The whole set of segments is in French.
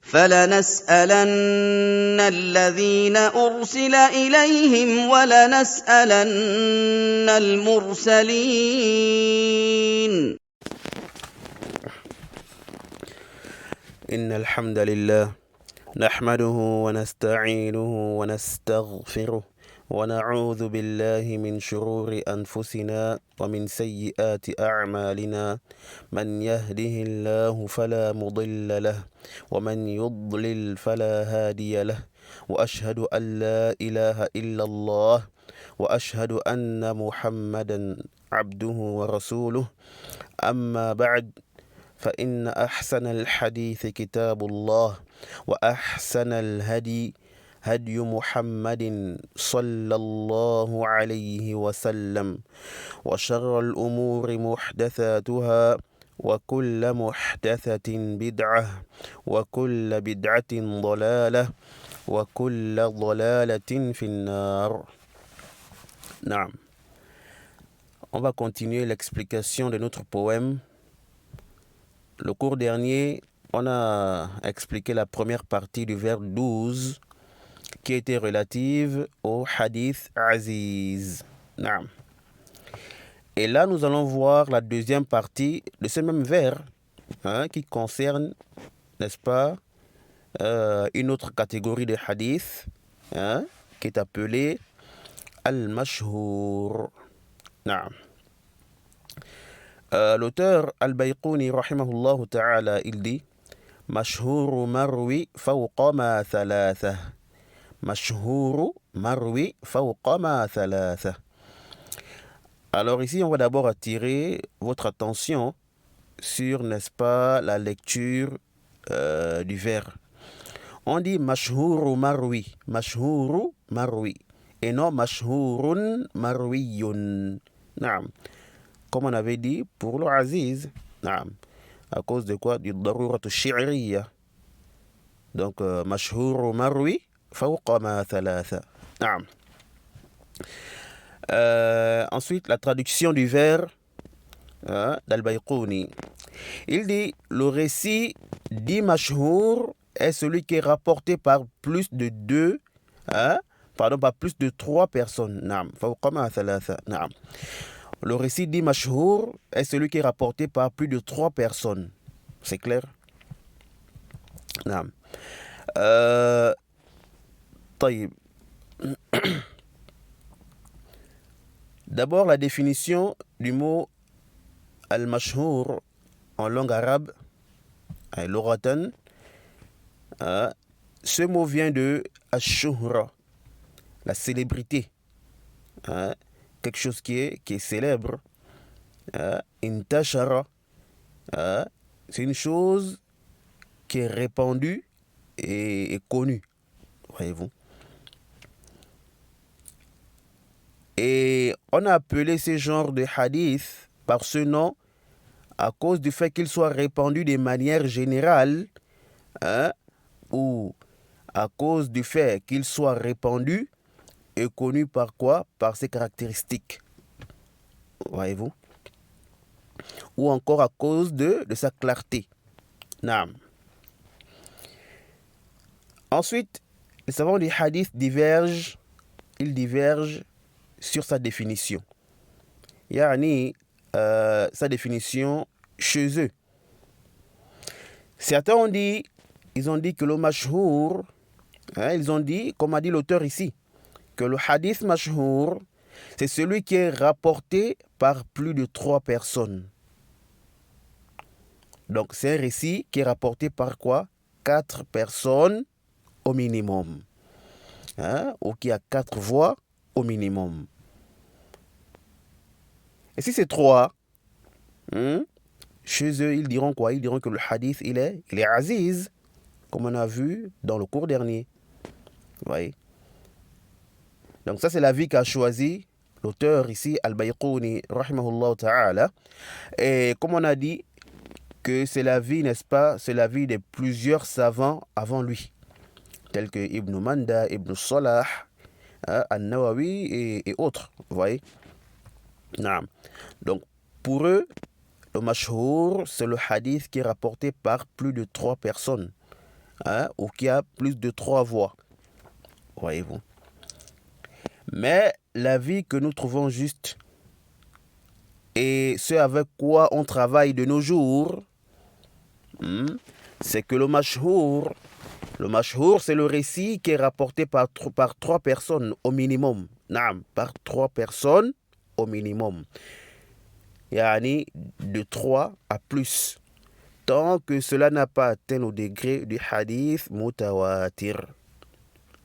فَلَنَسْأَلَنَّ الَّذِينَ أُرْسِلَ إِلَيْهِمْ وَلَنَسْأَلَنَّ الْمُرْسَلِينَ. إن الحمد لله نحمده ونستعينه ونستغفره ونعوذ بالله من شرور أنفسنا ومن سيئات أعمالنا من يهده الله فلا مضل له ومن يضلل فلا هادي له وأشهد أن لا إله إلا الله وأشهد أن محمدا عبده ورسوله أما بعد فإن أحسن الحديث كتاب الله وأحسن الهدي هدي محمد صلى الله عليه وسلم وشر الأمور محدثاتها وكل محدثة بدعة وكل بدعة ضلالة وكل ضلالة في النار. نعم. On va continuer l'explication de notre poème. Le cours dernier, on a expliqué la première partie du vers 12 qui était relative au hadith Aziz. Naam. Et là, nous allons voir la deuxième partie de ce même vers qui concerne, n'est-ce pas, une autre catégorie de hadith qui est appelée Al-Mashhour. Naam. L'auteur Al-Bayquni rahimahullah ta'ala, il dit Mashhuru marwi fawqa ma thalatha. Mashhuru marwi fawqa ma thalatha. Alors ici, on va d'abord attirer votre attention sur, n'est-ce pas, la lecture du vers. On dit Mashhuru marwi, Mashhuru marwi, et non Mashhurun marwiyun. Naam. Comme on avait dit pour le Aziz, naam, à cause de quoi? Du darurat shi'riya. Donc, mashhur marwi fawqa ma thalatha. Naam. Ensuite, la traduction du vers d'Al-Bayquni. Il dit, le récit dit mashhur est celui qui est rapporté par plus de deux, par plus de trois personnes. Naam. Fawqa ma thalatha. Naam. Le récit dit mashhour est celui qui est rapporté par plus de trois personnes. C'est clair? Non. D'abord, la définition du mot al-mashhour en langue arabe, l'oratan. Ce mot vient de ash-shuhra, la célébrité. Quelque chose qui est célèbre. Intashara, c'est une chose qui est répandue et connue, voyez-vous. Et on a appelé ce genre de hadith par ce nom à cause du fait qu'il soit répandu de manière générale, ou à cause du fait qu'il soit répandu et connu par quoi? Par ses caractéristiques. Voyez-vous? Ou encore à cause de sa clarté. Naam. Ensuite, les savants du hadith divergent. Ils divergent sur sa définition. Yani, sa définition chez eux. Certains ont dit, ils ont dit que le mashhour, ils ont dit, comme a dit l'auteur ici, que le hadith mashhour, c'est celui qui est rapporté par plus de trois personnes. Donc, c'est un récit qui est rapporté par quoi? 4 personnes au minimum. Ou qui a 4 voix au minimum. Et si c'est 3, chez eux, ils diront quoi? Ils diront que le hadith, il est aziz, comme on a vu dans le cours dernier. Vous voyez? Donc ça, c'est l'avis qu'a choisi l'auteur ici, Al-Bayquni, rahimahullah ta'ala. Et comme on a dit, que c'est l'avis, n'est-ce pas, c'est l'avis de plusieurs savants avant lui, tels que Ibn Manda, Ibn Salah, An-Nawawi et autres, vous voyez. Donc, pour eux, le mashhour, c'est le hadith qui est rapporté par plus de 3 personnes. ou qui a plus de 3 voix. Voyez-vous. Mais l'avis que nous trouvons juste et ce avec quoi on travaille de nos jours, c'est que le mashhour, c'est le récit qui est rapporté par 3 personnes au minimum. Naam, par 3 personnes au minimum. Yani de 3 à plus. Tant que cela n'a pas atteint le degré du hadith mutawatir.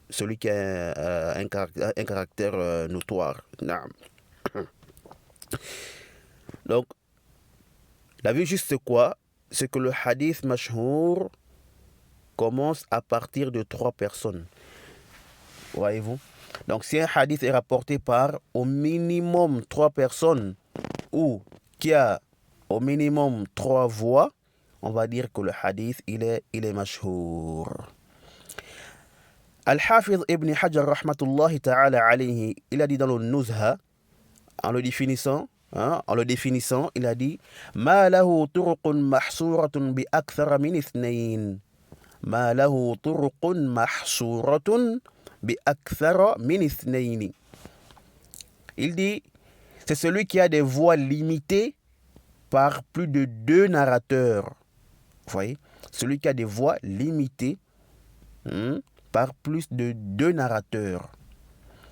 Celui qui a un caractère notoire. Naam. Donc, la vie juste c'est quoi? C'est que le hadith mashhour commence à partir de 3 personnes. Voyez-vous? Donc, si un hadith est rapporté par au minimum 3 personnes ou qui a au minimum 3 voix, on va dire que le hadith, il est mashhour. Al-Hafiz ibn Hajar rahmatullahi ta'ala alayhi, il a dit dans le Nuzha, en le définissant, il a dit Ma lahu turuqun mahsuratun bi akthara min ithnayn. Ma lahu turuqun mahsuratun bi akthara min ithnayn. Il dit c'est celui qui a des voix limitées par plus de 2 narrateurs. Vous voyez, celui qui a des voix limitées par plus de 2 narrateurs.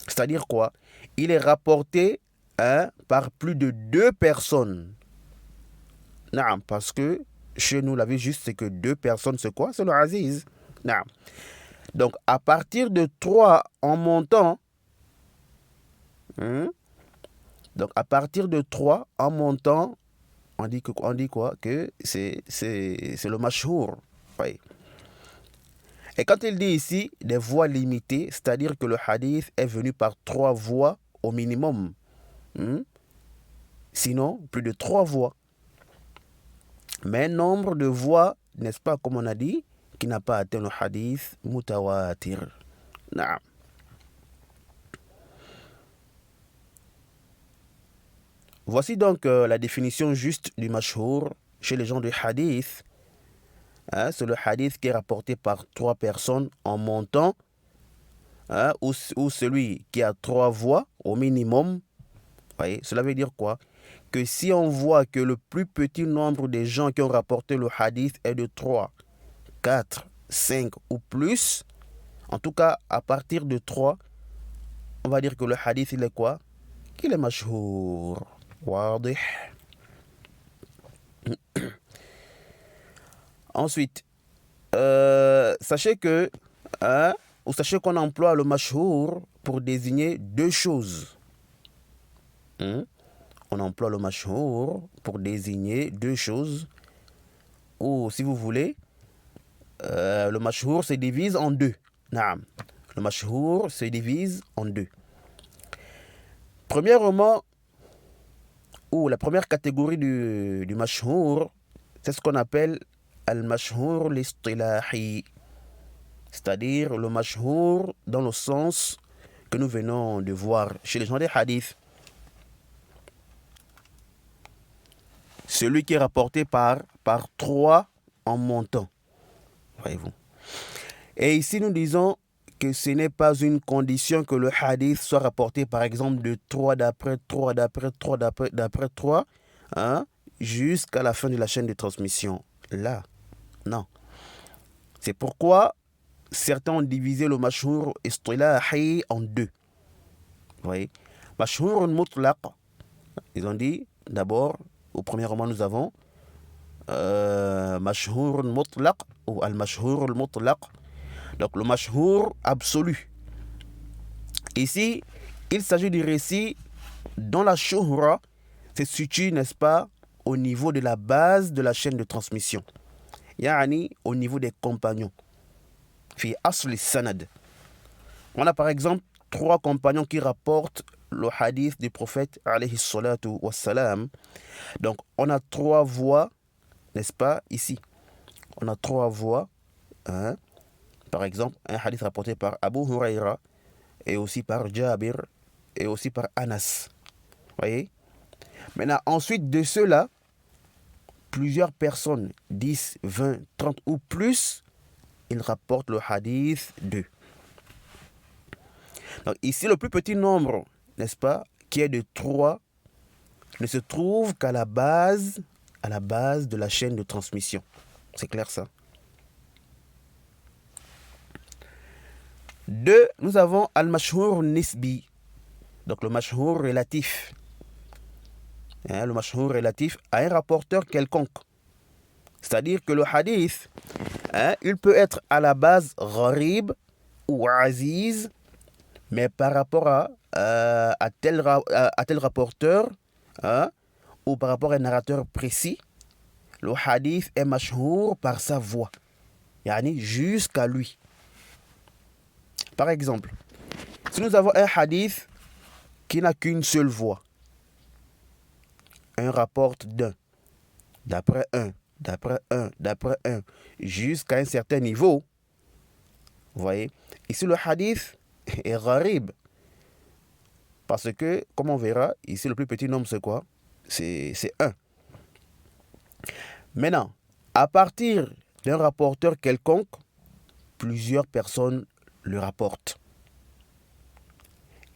C'est-à-dire quoi? Il est rapporté par plus de 2 personnes. Non, parce que chez nous, la vie juste, c'est que 2 personnes, c'est quoi? C'est le aziz. Non. Donc, à partir de 3 en montant, donc à partir de 3 en montant, on dit quoi? Que c'est le mashhour. Oui. Et quand il dit ici des voix limitées, c'est-à-dire que le hadith est venu par 3 voix au minimum. Sinon, plus de 3 voix. Mais nombre de voix, n'est-ce pas, comme on a dit, qui n'a pas atteint le hadith mutawatir. Naam. Voici donc la définition juste du mashhour chez les gens du hadith. C'est le hadith qui est rapporté par 3 personnes en montant, ou celui qui a 3 voix au minimum. Voyez, cela veut dire quoi? Que si on voit que le plus petit nombre des gens qui ont rapporté le hadith est de 3, 4, 5 ou plus, en tout cas à partir de 3, on va dire que le hadith il est quoi? Qu'il est mashhour. Wadih. Ensuite, sachez qu'on emploie le mashhour pour désigner 2 choses. On emploie le mashhour pour désigner 2 choses. Ou si vous voulez, le mashhour se divise en 2. Naam. Le mashhour se divise en 2. Premièrement, ou la première catégorie du mashhour, c'est ce qu'on appelle al-mashhour l'istilahi, c'est-à-dire le mashhour dans le sens que nous venons de voir chez les gens des hadiths. Celui qui est rapporté par 3 en montant. Voyez-vous. Et ici nous disons que ce n'est pas une condition que le hadith soit rapporté par exemple de 3 d'après 3 d'après 3 d'après 3 jusqu'à la fin de la chaîne de transmission. Là, non. C'est pourquoi certains ont divisé le mashhour istilahi en 2. Vous voyez, mashhour mutlaq, ils ont dit d'abord, au premier roman nous avons mashhour mutlaq ou al-mashhour mutlaq. Donc le mashhour absolu. Ici, il s'agit du récit dont la shuhra se situe, n'est-ce pas, au niveau de la base de la chaîne de transmission. Yani, au niveau des compagnons. Fi asli sanad. On a par exemple 3 compagnons qui rapportent le hadith du prophète alayhi salatu wassalam. Donc on a 3 voix, n'est-ce pas, ici. On a 3 voix. Par exemple, un hadith rapporté par Abu Huraira et aussi par Jabir et aussi par Anas. Voyez? Maintenant, ensuite de cela, plusieurs personnes, 10, 20, 30 ou plus, il rapporte le hadith de. Donc ici, le plus petit nombre, n'est-ce pas, qui est de 3, ne se trouve qu'à la base de la chaîne de transmission. C'est clair ça? 2, nous avons al-mashhur nisbi. Donc le mashhur relatif. Le mashhur relatif à un rapporteur quelconque. C'est-à-dire que le hadith, il peut être à la base gharib ou aziz, mais par rapport à tel rapporteur, ou par rapport à un narrateur précis, le hadith est mashhur par sa voix, yani jusqu'à lui. Par exemple, si nous avons un hadith qui n'a qu'une seule voix, un rapporte d'un, d'après un, d'après un, d'après un, jusqu'à un certain niveau, vous voyez, ici le hadith est gharib. Parce que, comme on verra, ici le plus petit nombre c'est quoi? C'est 1. Maintenant, à partir d'un rapporteur quelconque, plusieurs personnes le rapportent.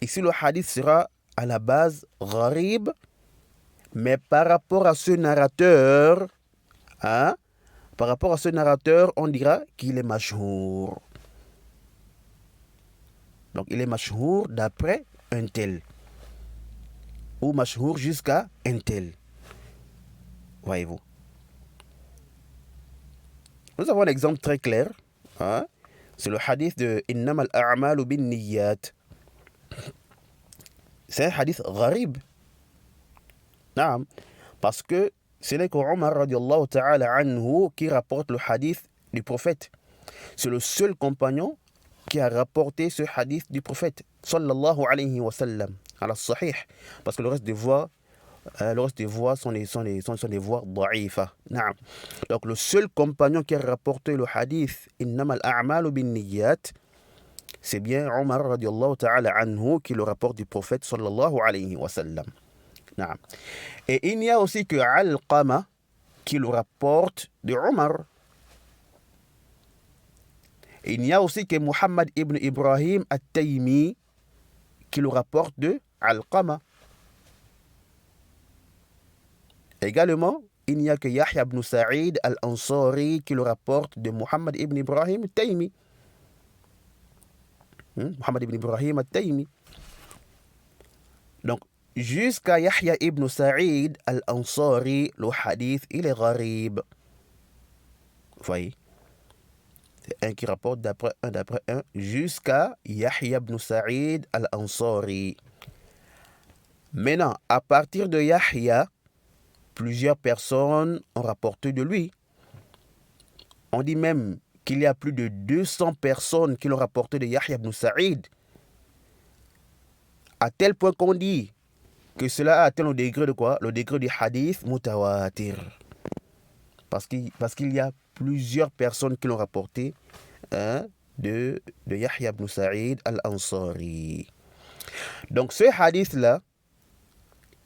Ici le hadith sera à la base gharib, mais par rapport à ce narrateur, on dira qu'il est mashhour. Donc il est mashhour d'après un tel. Ou mashhour jusqu'à un tel. Voyez-vous. Nous avons un exemple très clair. C'est le hadith de Innamal a'malu bin niyyat. C'est un hadith gharib. Naam. Parce que ce n'est qu'Omar radiallahu ta'ala anhu qui rapporte le hadith du prophète. C'est le seul compagnon qui a rapporté ce hadith du prophète sallallahu alayhi wa sallam ala sahih, parce que le reste des voix sont des voix da'ifa. Naam. Donc le seul compagnon qui a rapporté le hadith innamal a'malu bin niyyat, c'est bien Omar radiallahu ta'ala anhu qui le rapporte du prophète sallallahu alayhi wa sallam. Naam. Et il n'y a aussi que Alqama qui le rapporte de Omar. Il n'y a aussi que Muhammad ibn Ibrahim at-Taymi qui le rapporte de Alqama. Également, il n'y a que Yahya ibn Sa'id al-Ansari qui le rapporte de Muhammad ibn Ibrahim at-Taymi. Muhammad ibn Ibrahim at-Taymi. Donc, jusqu'à Yahya ibn Sa'id al-Ansari, le hadith, il est gharib. Vous voyez? C'est un qui rapporte d'après un, jusqu'à Yahya ibn Sa'id al-Ansari. Maintenant, à partir de Yahya, plusieurs personnes ont rapporté de lui. On dit même qu'il y a plus de 200 personnes qui l'ont rapporté de Yahya ibn Sa'id. À tel point qu'on dit que cela a atteint le degré de quoi? Le degré du hadith mutawatir. Parce qu'il y a plusieurs personnes qui l'ont rapporté de Yahya ibn Sa'id al-Ansari. Donc ce hadith-là,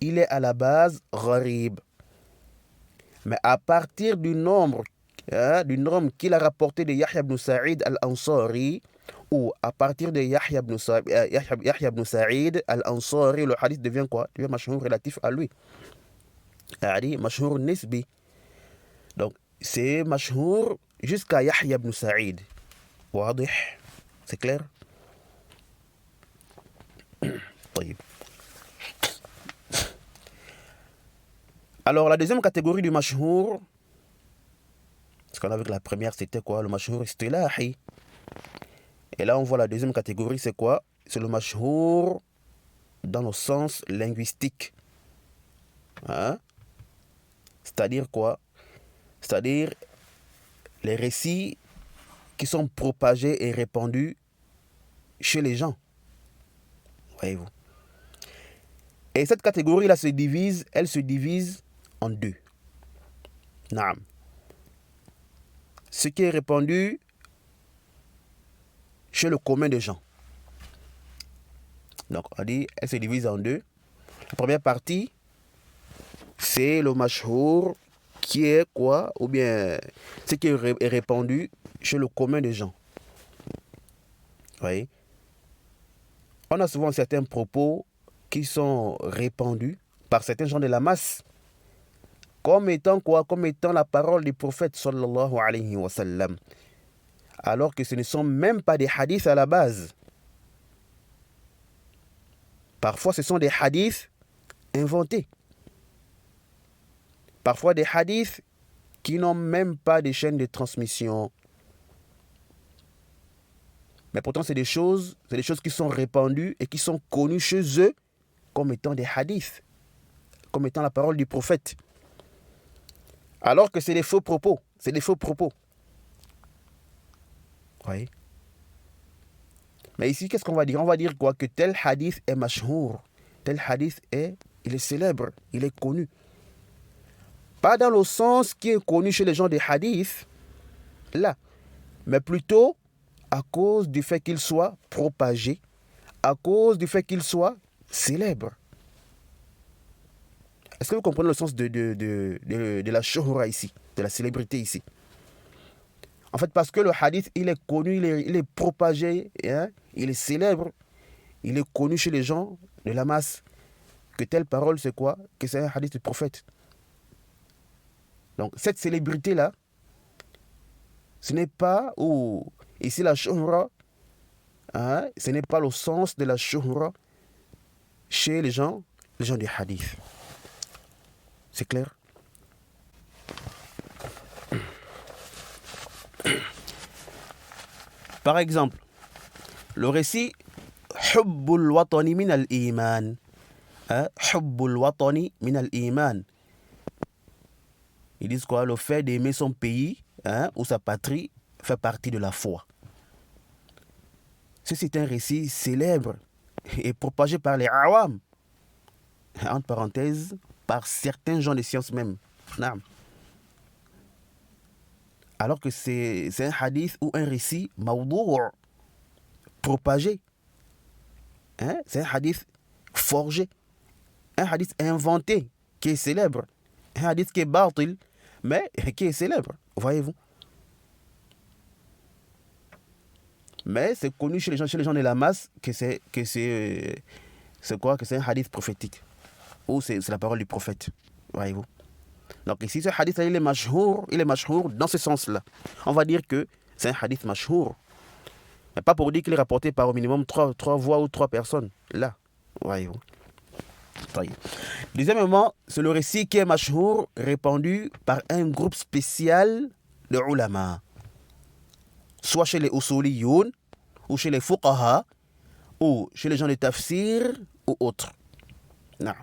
il est à la base gharib. Mais à partir du nombre qu'il a rapporté de Yahya ibn Sa'id al-Ansari, ou à partir de Yahya ibn Sa'id al-Ansari, le hadith devient quoi? Il devient mashhour relatif à lui. C'est-à-dire mashhour nisbi. Donc c'est mashhour jusqu'à Yahya ibn Sa'id. Wadih? C'est clair? طيب. Alors la deuxième catégorie du mashhour, parce qu'on a vu que la première c'était quoi? Le mashhour istilahi. Et là on voit la deuxième catégorie, c'est quoi? C'est le mashhour dans le sens linguistique. C'est-à-dire quoi? C'est-à-dire les récits qui sont propagés et répandus chez les gens. Voyez-vous. Et cette catégorie-là elle se divise en deux. Naam. Ce qui est répandu chez le commun des gens. Donc, on dit, elle se divise en deux. La première partie, c'est le mashhour qui est quoi, ou bien ce qui est répandu chez le commun des gens. Vous voyez? On a souvent certains propos qui sont répandus par certains gens de la masse comme étant quoi? Comme étant la parole du prophète sallallahu alayhi wa sallam. Alors que ce ne sont même pas des hadiths à la base. Parfois, ce sont des hadiths inventés. Parfois, des hadiths qui n'ont même pas de chaîne de transmission. Mais pourtant, c'est des choses qui sont répandues et qui sont connues chez eux comme étant des hadiths, comme étant la parole du prophète. Alors que c'est des faux propos. C'est des faux propos. Oui. Mais ici, qu'est-ce qu'on va dire? On va dire quoi? Que tel hadith est mashhour. Tel hadith il est célèbre, il est connu. Pas dans le sens qui est connu chez les gens des hadiths, là. Mais plutôt à cause du fait qu'il soit propagé, à cause du fait qu'il soit célèbre. Est-ce que vous comprenez le sens de la shuhra ici, de la célébrité ici? En fait, parce que le hadith, il est connu, il est propagé, hein, il est célèbre, il est connu chez les gens de la masse. Que telle parole, c'est quoi? Que c'est un hadith du prophète. Donc, cette célébrité-là, ce n'est pas, ou ici la shuhra, hein, ce n'est pas le sens de la shuhra chez les gens du hadith. C'est clair? Par exemple, le récit Hubbul watani min al-iman. Hubbul watani min al-iman. Ils disent quoi? Le fait d'aimer son pays, hein, ou sa patrie fait partie de la foi. Ceci est un récit célèbre et propagé par les awam, entre parenthèses, par certains gens de sciences même. Alors que c'est un hadith ou un récit mawdou', propagé. Hein? C'est un hadith forgé, un hadith inventé, qui est célèbre, un hadith qui est batil, mais qui est célèbre, voyez-vous. Mais c'est connu chez les gens de la masse que c'est quoi? Que c'est un hadith prophétique, ou c'est la parole du prophète, voyez-vous. Donc ici, ce hadith, il est mashhour dans ce sens-là. On va dire que c'est un hadith mashhour. Mais pas pour dire qu'il est rapporté par au minimum 3 voix ou 3 personnes. Là, voyez-vous. Deuxièmement, c'est le récit qui est mashhour, répandu par un groupe spécial de ulama. Soit chez les usuliyoun, ou chez les fuqaha, ou chez les gens de tafsir, ou autres. Non.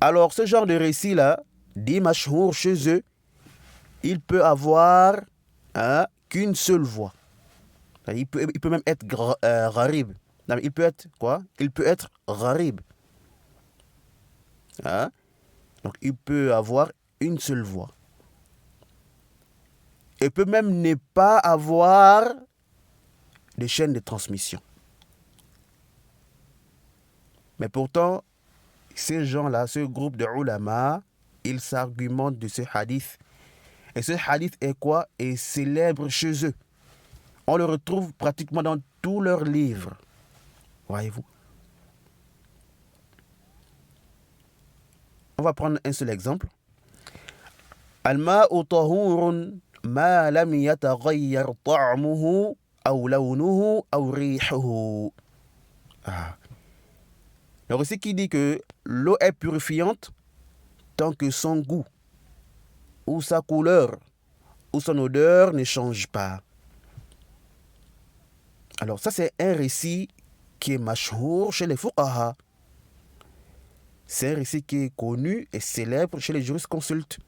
Alors, ce genre de récit-là, dit mashhour chez eux, il peut avoir qu'une seule voix. Il peut même être gharib. Il peut être quoi? Il peut être gharib. Hein? Donc, il peut avoir une seule voix. Il peut même ne pas avoir de chaîne de transmission. Mais pourtant, ces gens-là, ce groupe de ulama, ils s'argumentent de ce hadith. Et ce hadith est quoi? Est célèbre chez eux. On le retrouve pratiquement dans tous leurs livres. Voyez-vous? On va prendre un seul exemple. Al-ma'u tahurun ma lam yataghayyar ta'muhu aw lawnuhu aw rihuhu. Le récit qui dit que l'eau est purifiante tant que son goût, ou sa couleur, ou son odeur ne change pas. Alors ça, c'est un récit qui est mashhour chez les fuqaha. C'est un récit qui est connu et célèbre chez les jurisconsultes.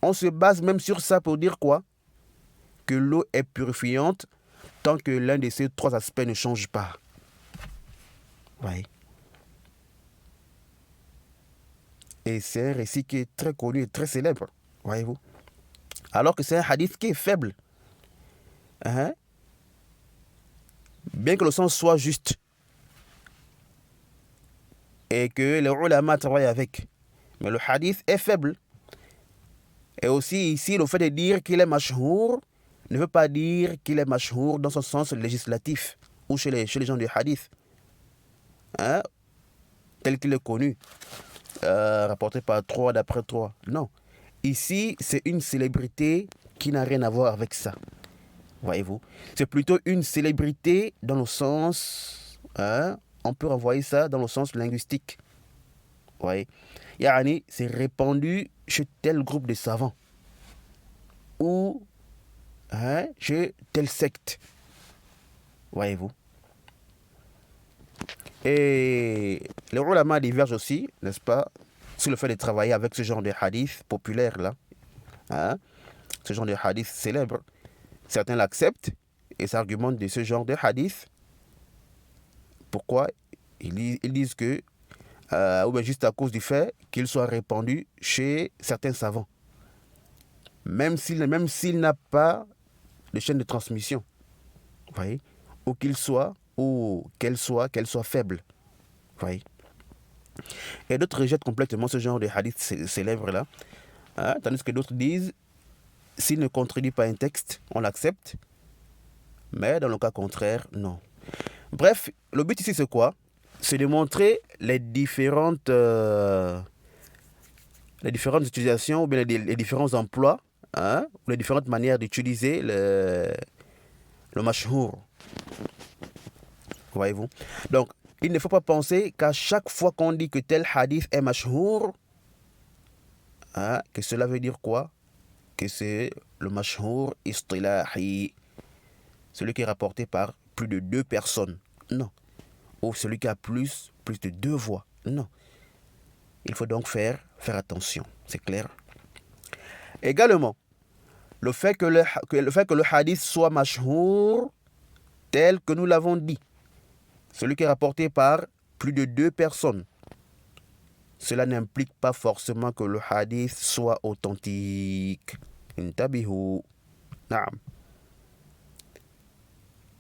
On se base même sur ça pour dire quoi? Que l'eau est purifiante tant que l'un de ces 3 aspects ne change pas. Oui. Et c'est un récit qui est très connu et très célèbre, voyez-vous. Alors que c'est un hadith qui est faible. Bien que le sens soit juste et que les ulama travaillent avec. Mais le hadith est faible. Et aussi ici, le fait de dire qu'il est mashhour ne veut pas dire qu'il est mashhour dans son sens législatif ou chez les gens du hadith, hein, tel qu'il est connu, rapporté par 3 d'après 3. Non. Ici, c'est une célébrité qui n'a rien à voir avec ça. Voyez-vous? C'est plutôt une célébrité dans le sens, hein, on peut renvoyer ça dans le sens linguistique. Vous voyez? Yani, c'est répandu chez tel groupe de savants ou, hein, chez telle secte. Voyez-vous? Et les ulama divergent aussi, n'est-ce pas, sur le fait de travailler avec ce genre de hadith populaire là, hein, ce genre de hadith célèbre. Certains l'acceptent et s'argumentent de ce genre de hadith. Pourquoi? Ils disent que, ou bien juste à cause du fait qu'il soit répandu chez certains savants. Même s'il n'a pas de chaîne de transmission. Vous voyez? Ou qu'elle soit faible. Vous voyez? Et d'autres rejettent complètement ce genre de hadith célèbre là. Hein, tandis que d'autres disent, s'il ne contredit pas un texte, on l'accepte. Mais dans le cas contraire, non. Bref, le but ici c'est quoi? C'est de montrer les différentes utilisations ou bien les différents emplois, hein, ou les différentes manières d'utiliser le mashhour. Voyez-vous? Donc, il ne faut pas penser qu'à chaque fois qu'on dit que tel hadith est mashhour, hein, que cela veut dire quoi? Que c'est le mashhour istilahi, celui qui est rapporté par plus de 2 personnes. Non. Ou celui qui a plus de 2 voix. Non. Il faut donc faire attention. C'est clair? Également, le fait que le hadith soit mashhour, tel que nous l'avons dit, celui qui est rapporté par plus de 2 personnes, cela n'implique pas forcément que le hadith soit authentique. Intabihu. Naam.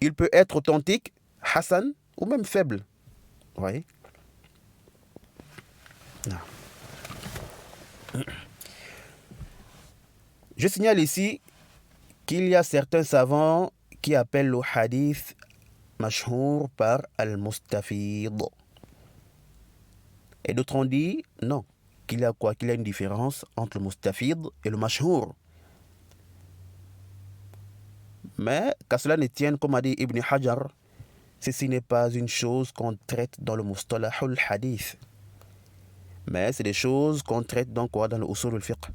Il peut être authentique, hasan, ou même faible. Vous voyez? Naam. Je signale ici qu'il y a certains savants qui appellent le hadith mashhour par al-mustafid. Et d'autres ont dit non, qu'il y a une différence entre le mustafid et le mashhour. Mais qu'à cela ne tienne, comme a dit Ibn Hajar, ceci n'est pas une chose qu'on traite dans le mustalahul hadith. Mais c'est des choses qu'on traite dans le usul al-fiqh.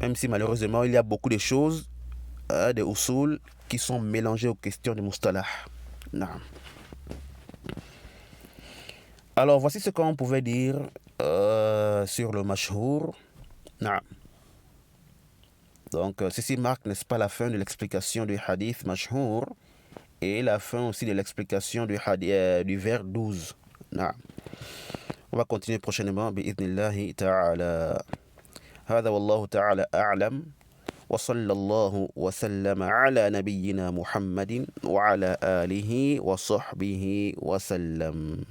Même si malheureusement il y a beaucoup de choses, des usul, qui sont mélangées aux questions de mustalah. Non. Alors voici ce qu'on pouvait dire sur le mashhour. Non. Donc ceci marque, n'est-ce pas, la fin de l'explication du hadith mashhour et la fin aussi de l'explication du vers 12. Non. On va continuer prochainement bi'idhnillahi ta'ala. هذا والله تعالى أعلم وصلى الله وسلم على نبينا محمد وعلى آله وصحبه وسلم.